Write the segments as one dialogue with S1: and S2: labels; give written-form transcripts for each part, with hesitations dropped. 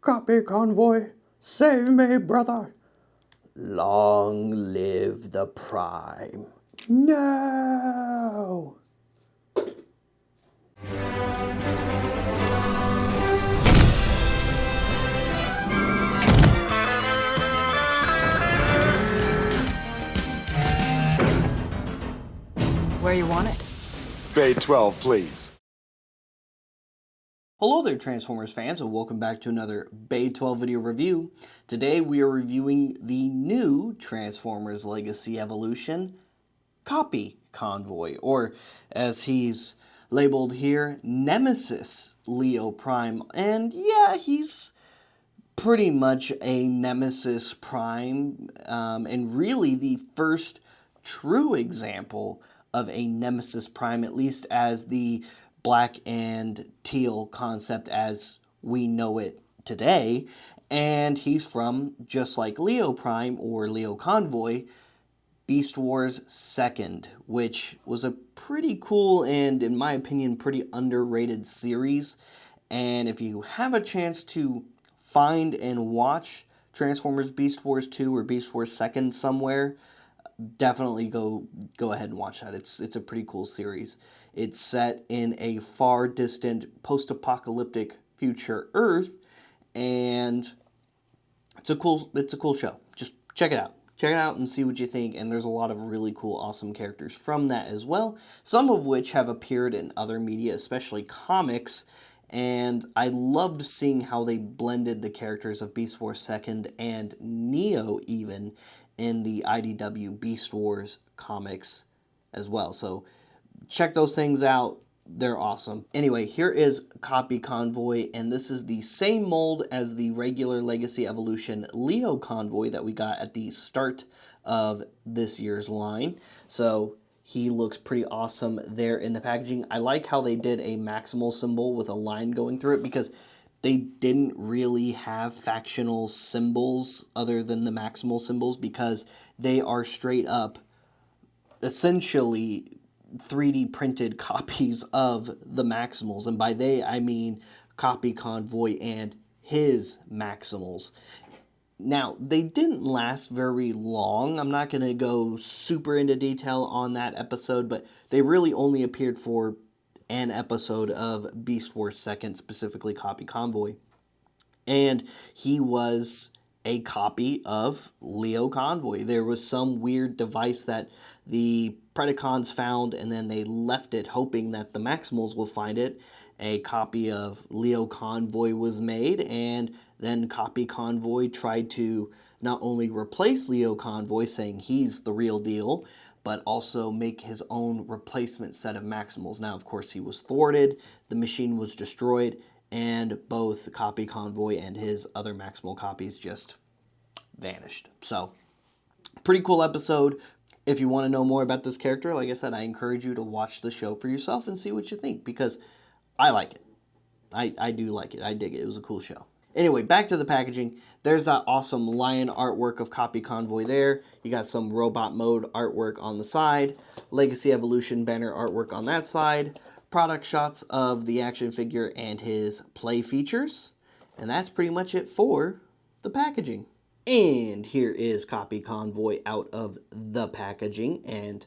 S1: Copy Convoy, save me, brother. Long live the Prime. No!
S2: Where you want it?
S3: Bay 12, please.
S1: Hello there, Transformers fans, and welcome back to another Bay 12 video review. Today we are reviewing the new Transformers Legacy Evolution Copy Convoy, or as he's labeled here, Nemisis Leo Prime. And yeah, he's pretty much a Nemesis Prime, and really the first true example of a Nemesis Prime, at least as the black and teal concept as we know it today. And he's from, just like Leo Prime or Leo Convoy, Beast Wars 2nd, which was a pretty cool and, in my opinion, pretty underrated series. And if you have a chance to find and watch Transformers Beast Wars 2 or Beast Wars 2nd somewhere, definitely go ahead and watch that. It's a pretty cool series. It's set in a far distant post-apocalyptic future Earth, and it's a cool show. Just check it out. Check it out and see what you think, and there's a lot of really cool, awesome characters from that as well, some of which have appeared in other media, especially comics, and I loved seeing how they blended the characters of Beast Wars 2nd and Neo even in the IDW Beast Wars comics as well. So check those things out. They're awesome. Anyway, here is Copy Convoy, and this is the same mold as the regular Legacy Evolution Leo Convoy that we got at the start of this year's line. So he looks pretty awesome there in the packaging. I like how they did a maximal symbol with a line going through it, because they didn't really have factional symbols other than the maximal symbols, because they are straight up essentially 3D printed copies of the Maximals, and by they I mean Copy Convoy and his Maximals. Now, they didn't last very long. I'm not going to go super into detail on that episode, but they really only appeared for an episode of Beast Wars 2nd, specifically Copy Convoy. And he was a copy of Leo Convoy. There was some weird device that the Predacons found, and then they left it hoping that the Maximals will find it. A copy of Leo Convoy was made, and then Copy Convoy tried to not only replace Leo Convoy, saying he's the real deal, but also make his own replacement set of Maximals. Now, of course, he was thwarted, the machine was destroyed, and both Copy Convoy and his other Maximal copies just vanished. So, pretty cool episode. If you want to know more about this character, like I said, I encourage you to watch the show for yourself and see what you think, because I like it. I do like it. I dig it. It was a cool show. Anyway, back to the packaging. There's that awesome lion artwork of Copy Convoy there. You got some robot mode artwork on the side. Legacy Evolution banner artwork on that side. Product shots of the action figure and his play features. And that's pretty much it for the packaging. And here is Copy Convoy out of the packaging, and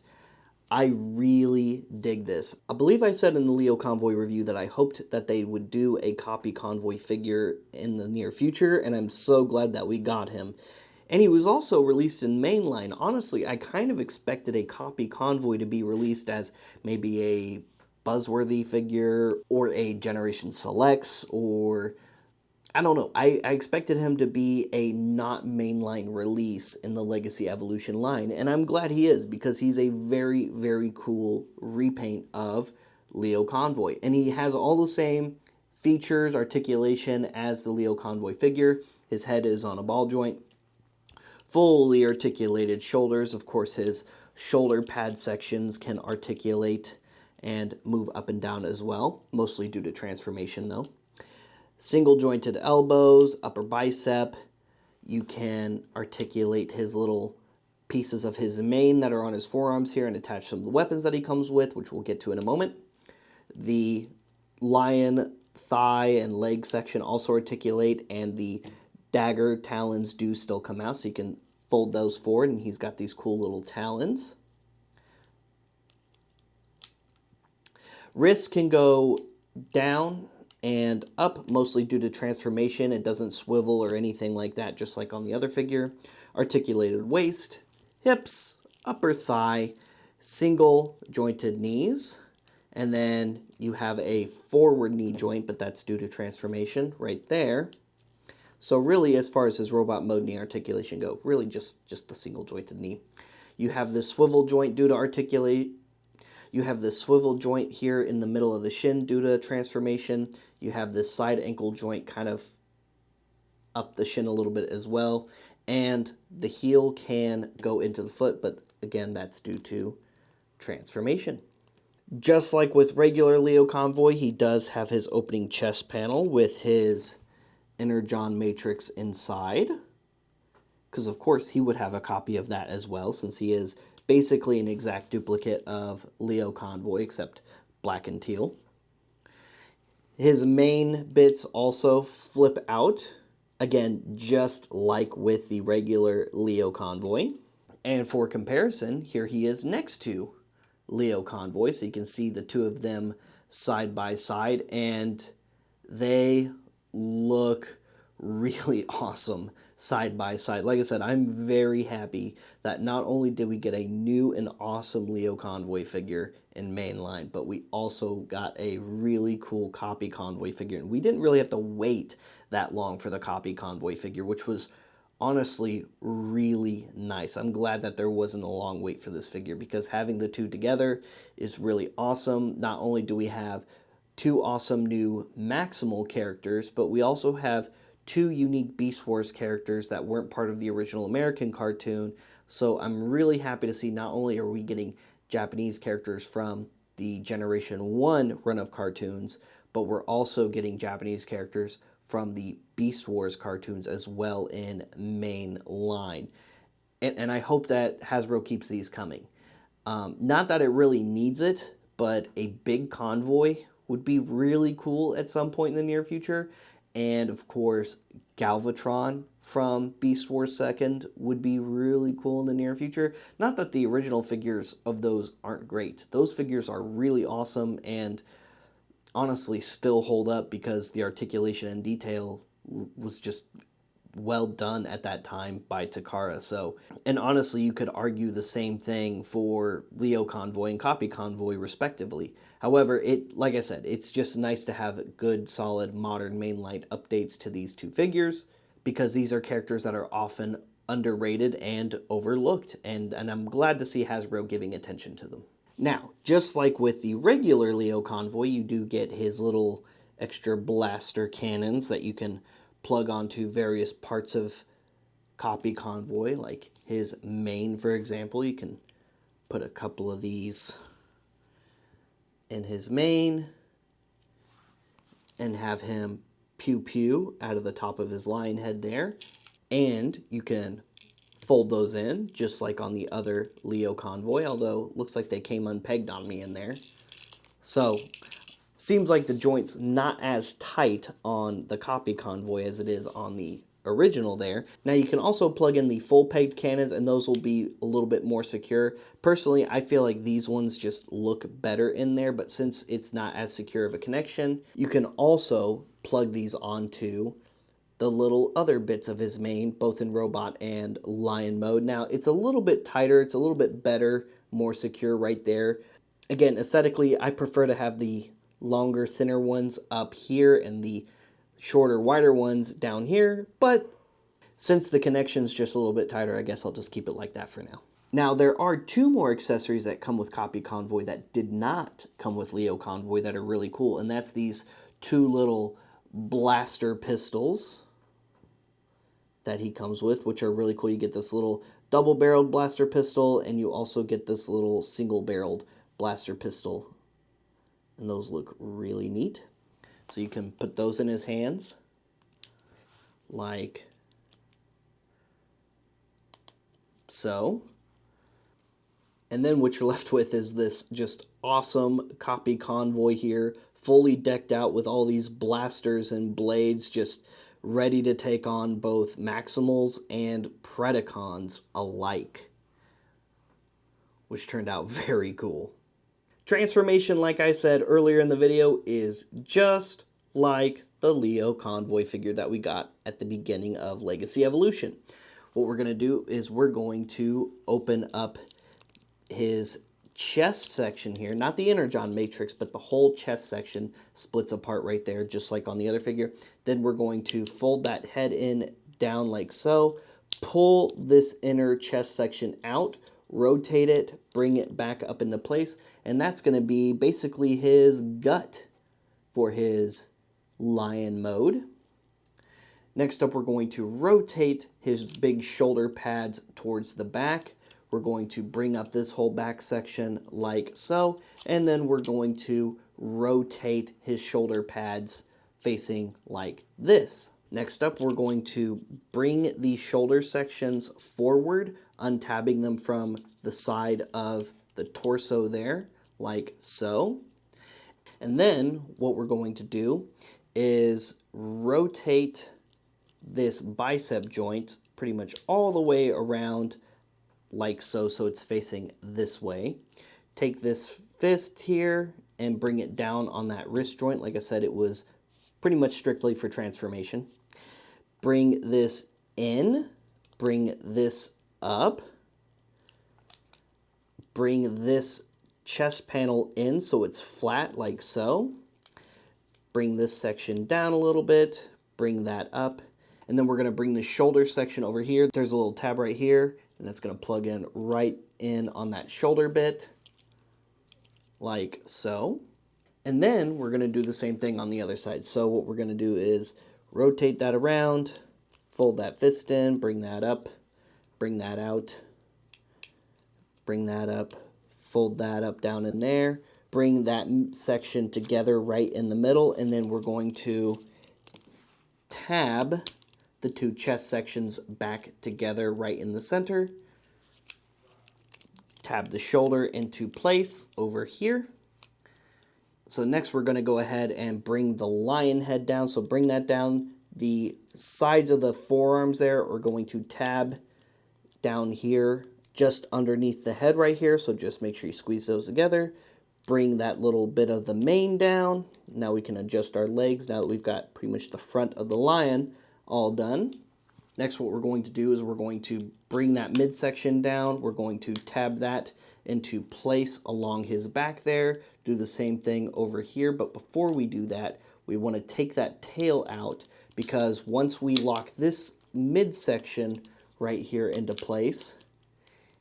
S1: I really dig this. I believe I said in the Leo Convoy review that I hoped that they would do a Copy Convoy figure in the near future, and I'm so glad that we got him. And he was also released in mainline. Honestly, I kind of expected a Copy Convoy to be released as maybe a Buzzworthy figure or a Generation Selects, or I don't know. I expected him to be a not mainline release in the Legacy Evolution line, and I'm glad he is, because he's a very, very cool repaint of Leo Convoy. And he has all the same features, articulation as the Leo Convoy figure. His head is on a ball joint. Fully articulated shoulders. Of course, his shoulder pad sections can articulate and move up and down as well, mostly due to transformation though. Single jointed elbows, upper bicep. You can articulate his little pieces of his mane that are on his forearms here and attach some of the weapons that he comes with, which we'll get to in a moment. The lion thigh and leg section also articulate, and the dagger talons do still come out, so you can fold those forward, and he's got these cool little talons. Wrists can go down and up, mostly due to transformation. It doesn't swivel or anything like that, just like on the other figure. Articulated waist, hips, upper thigh, single jointed knees, and then you have a forward knee joint, but that's due to transformation right there. So really, as far as his robot mode knee articulation go, really just the single jointed knee. You have this swivel joint due to articulate. You have this swivel joint here in the middle of the shin due to transformation. You have this side ankle joint kind of up the shin a little bit as well. And the heel can go into the foot, but again, that's due to transformation. Just like with regular Leo Convoy, he does have his opening chest panel with his inner John matrix inside. Because of course he would have a copy of that as well, since he is basically an exact duplicate of Leo Convoy, except black and teal. His main bits also flip out, again, just like with the regular Leo Convoy. And for comparison, here he is next to Leo Convoy, so you can see the two of them side by side, and they look really awesome side by side. Like I said, I'm very happy that not only did we get a new and awesome Leo Convoy figure in mainline, but we also got a really cool copy Convoy figure. And we didn't really have to wait that long for the copy Convoy figure, which was honestly really nice. I'm glad that there wasn't a long wait for this figure, because having the two together is really awesome. Not only do we have two awesome new Maximal characters, but we also have two unique Beast Wars characters that weren't part of the original American cartoon. So I'm really happy to see not only are we getting Japanese characters from the Generation 1 run of cartoons, but we're also getting Japanese characters from the Beast Wars cartoons as well in main line. And I hope that Hasbro keeps these coming. Not that it really needs it, but a big Convoy would be really cool at some point in the near future. And of course, Galvatron from Beast Wars 2nd would be really cool in the near future. Not that the original figures of those aren't great. Those figures are really awesome and honestly still hold up, because the articulation and detail was just well done at that time by Takara. So, and honestly, you could argue the same thing for Leo Convoy and Copy Convoy respectively. However, like I said, it's just nice to have good, solid, modern mainline updates to these two figures, because these are characters that are often underrated and overlooked, and I'm glad to see Hasbro giving attention to them. Now, just like with the regular Leo Convoy, you do get his little extra blaster cannons that you can plug onto various parts of Copy Convoy, like his main, for example. You can put a couple of these in his main and have him pew pew out of the top of his lion head there. And you can fold those in just like on the other Leo Convoy, although looks like they came unpegged on me in there. So seems like the joint's not as tight on the Copy Convoy as it is on the original there. Now you can also plug in the full pegged cannons, and those will be a little bit more secure. Personally, I feel like these ones just look better in there, but since it's not as secure of a connection, you can also plug these onto the little other bits of his main, both in robot and lion mode. Now, it's a little bit tighter, it's a little bit better, more secure right there. Again, aesthetically, I prefer to have the longer, thinner ones up here and the shorter, wider ones down here, but since the connection's just a little bit tighter, I guess I'll just keep it like that for now. Now, there are two more accessories that come with Copy Convoy that did not come with Leo Convoy that are really cool, and that's these two little blaster pistols that he comes with, which are really cool. You get this little double-barreled blaster pistol, and you also get this little single-barreled blaster pistol, and those look really neat. So you can put those in his hands, like so. And then what you're left with is this just awesome copy Convoy here, fully decked out with all these blasters and blades, just ready to take on both Maximals and Predacons alike, which turned out very cool. Transformation, like I said earlier in the video, is just like the Leo Convoy figure that we got at the beginning of Legacy Evolution. What we're going to do is we're going to open up his chest section here, not the Energon matrix, but the whole chest section splits apart right there, just like on the other figure. Then we're going to fold that head in down like so, pull this inner chest section out, rotate it, bring it back up into place, and that's going to be basically his gut for his lion mode. Next up, we're going to rotate his big shoulder pads towards the back. We're going to bring up this whole back section like so, and then we're going to rotate his shoulder pads facing like this. Next up, we're going to bring these shoulder sections forward, untabbing them from the side of the torso there, like so. And then what we're going to do is rotate this bicep joint pretty much all the way around like so, so it's facing this way. Take this fist here and bring it down on that wrist joint. Like I said, it was pretty much strictly for transformation. Bring this in, bring this up, bring this chest panel in so it's flat like so. Bring this section down a little bit, bring that up, and then we're going to bring the shoulder section over here. There's a little tab right here, and that's going to plug in right in on that shoulder bit, like so. And then we're going to do the same thing on the other side. So what we're going to do is rotate that around, fold that fist in, bring that up, bring that out, bring that up, fold that up down in there, bring that section together right in the middle, and then we're going to tab the two chest sections back together right in the center. Tab the shoulder into place over here. So next we're going to go ahead and bring the lion head down. So bring that down. The sides of the forearms there are going to tab down here just underneath the head right here. So just make sure you squeeze those together. Bring that little bit of the mane down. Now we can adjust our legs now that we've got pretty much the front of the lion all done. Next, what we're going to do is we're going to bring that midsection down. We're going to tab that into place along his back there. Do the same thing over here. But before we do that, we want to take that tail out, because once we lock this midsection right here into place,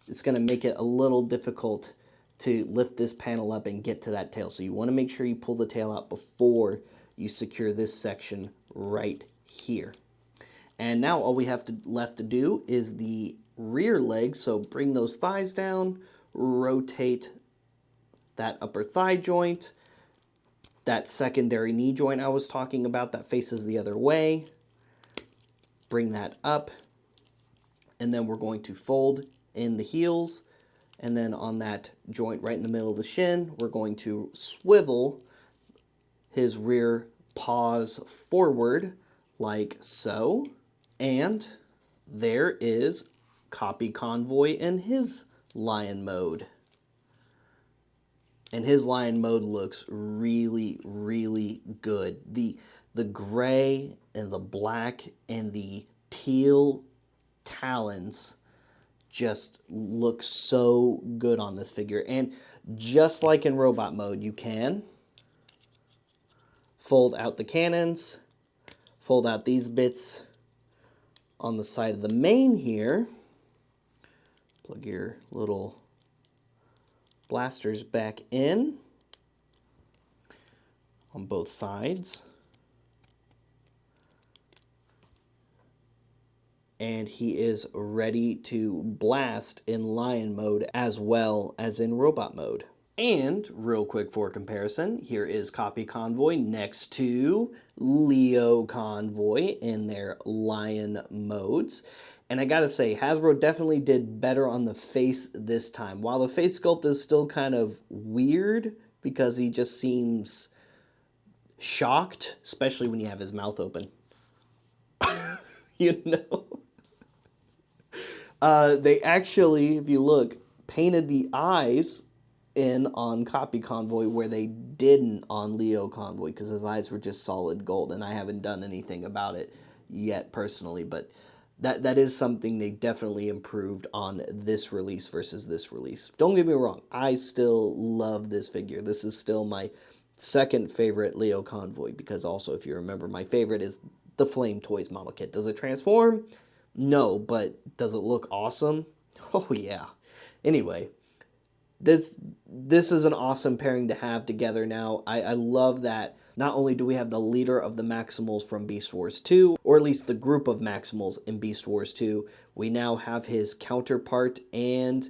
S1: it's going to make it a little difficult to lift this panel up and get to that tail. So you want to make sure you pull the tail out before you secure this section right here. And now all we have left to do is the rear leg. So bring those thighs down, rotate that upper thigh joint, that secondary knee joint I was talking about that faces the other way. Bring that up, and then we're going to fold in the heels, and then on that joint right in the middle of the shin, we're going to swivel his rear paws forward like so. And there is Copy Convoy in his lion mode. And his lion mode looks really, really good. The gray and the black and the teal talons just look so good on this figure. And just like in robot mode, you can fold out the cannons, fold out these bits on the side of the mane here. Plug your little blasters back in on both sides. And he is ready to blast in lion mode as well as in robot mode. And real quick for comparison, here is Copy Convoy next to Leo Convoy in their lion modes. And I gotta say, Hasbro definitely did better on the face this time. While the face sculpt is still kind of weird because he just seems shocked, especially when you have his mouth open. You know? They actually, if you look, painted the eyes in on Copy Convoy where they didn't on Leo Convoy because his eyes were just solid gold, and I haven't done anything about it yet personally, but that is something they definitely improved on this release versus this release. Don't get me wrong, I still love this figure. This is still my second favorite Leo Convoy because also, if you remember, my favorite is the Flame Toys model kit. Does it transform? No, but does it look awesome? Oh yeah. Anyway, this is an awesome pairing to have together now. I love that not only do we have the leader of the Maximals from Beast Wars 2, or at least the group of Maximals in Beast Wars 2, we now have his counterpart and,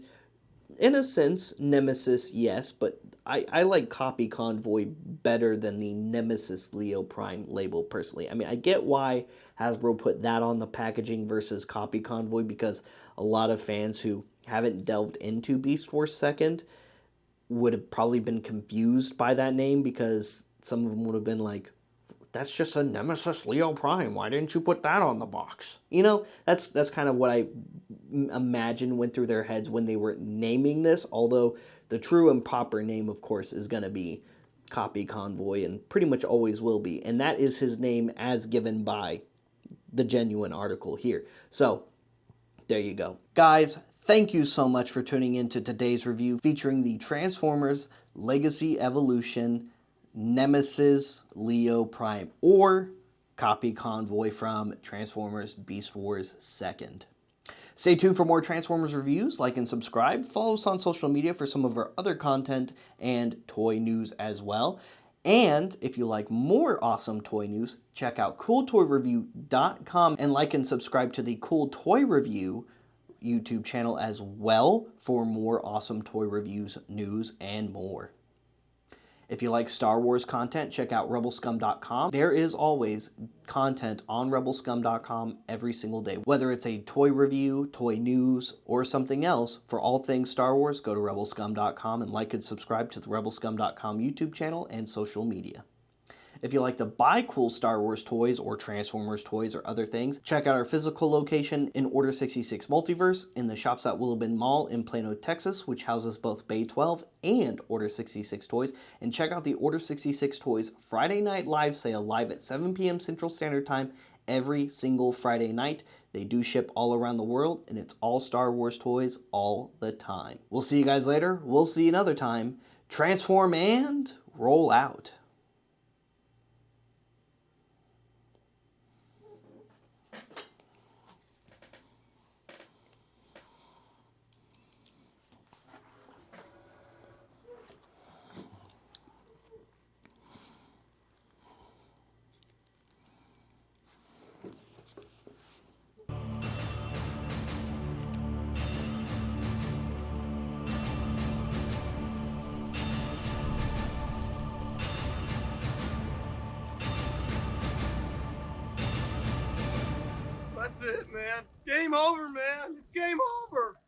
S1: in a sense, Nemisis, yes, but I like Copy Convoy better than the Nemisis Leo Prime label personally. I mean, I get why Hasbro put that on the packaging versus Copy Convoy because a lot of fans who haven't delved into Beast Wars 2nd would have probably been confused by that name because some of them would have been like, that's just a Nemesis Leo Prime. Why didn't you put that on the box? You know, that's kind of what I imagine went through their heads when they were naming this, although the true and proper name, of course, is going to be Copy Convoy and pretty much always will be. And that is his name as given by the genuine article here. So, there you go. Guys, thank you so much for tuning into today's review featuring the Transformers Legacy Evolution Nemesis Leo Prime, or Copy Convoy from Transformers Beast Wars 2nd. Stay tuned for more Transformers reviews, like and subscribe, follow us on social media for some of our other content and toy news as well. And if you like more awesome toy news, check out cooltoyreview.com and like and subscribe to the Cool Toy Review YouTube channel as well for more awesome toy reviews, news, and more. If you like Star Wars content, check out rebelscum.com. There is always content on rebelscum.com every single day. Whether it's a toy review, toy news, or something else, for all things Star Wars, go to rebelscum.com and like and subscribe to the rebelscum.com YouTube channel and social media. If you like to buy cool Star Wars toys or Transformers toys or other things, check out our physical location in Order 66 Multiverse in the shops at Willowbend Mall in Plano, Texas, which houses both Bay 12 and Order 66 toys. And check out the Order 66 Toys Friday night live sale live at 7 p.m. Central Standard Time every single Friday night. They do ship all around the world, and it's all Star Wars toys all the time. We'll see you guys later. We'll see you another time. Transform and roll out.
S3: That's it, man. Game over, man. It's game over.